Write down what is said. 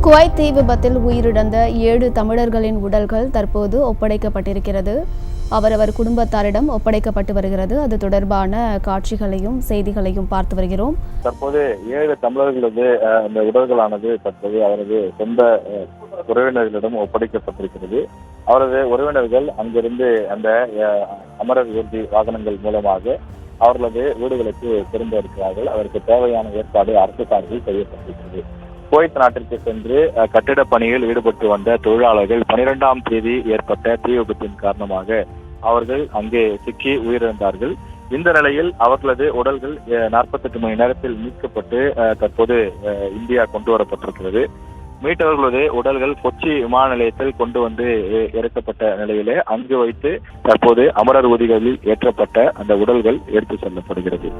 Kuwait தீ விபத்தில் உயிரிழந்த 7 தமிழர்களின் உடல்கள் தற்போது ஒப்படைக்கப்பட்டிருக்கிறது. அவரவர் குடும்பத்தாரிடம் ஒப்படைக்கப்பட்டு வருகிறது. அது தொடர்பான காட்சிகளையும் செய்திகளையும் பார்த்து வருகிறோம். தற்போது 7 தமிழர்களது அந்த உடல்களானது தற்போது அவரது சொந்த உறவினர்களிடம் ஒப்படைக்கப்பட்டிருக்கிறது. அவரது உறவினர்கள் அங்கிருந்து அந்த அமரர் ஊர்தி வாகனங்கள் மூலமாக அவர்களது வீடுகளுக்கு திரும்ப இருக்கிறார்கள். அதற்கு தேவையான ஏற்பாடு அரசு சார்பில் செய்யப்பட்டிருக்கிறது. குவைத் நாட்டிற்கு சென்று கட்டிட பணியில் ஈடுபட்டு வந்த தொழிலாளர்கள் 12ஆம் தேதி ஏற்பட்ட தீ விபத்தின் காரணமாக அவர்கள் அங்கே சிக்கி உயிரிழந்தார்கள். இந்த நிலையில் அவர்களது உடல்கள் 48 மணி நேரத்தில் மீட்கப்பட்டு தற்போது இந்தியா கொண்டு வரப்பட்டிருக்கிறது. மீட்டவர்களது உடல்கள் கொச்சி விமான நிலையத்தில் கொண்டு வந்து இறக்கப்பட்ட நிலையிலே அங்கு வைத்து தற்போது அமரர் ஊர்திகளில் ஏற்றப்பட்ட அந்த உடல்கள் எடுத்து செல்லப்படுகிறது.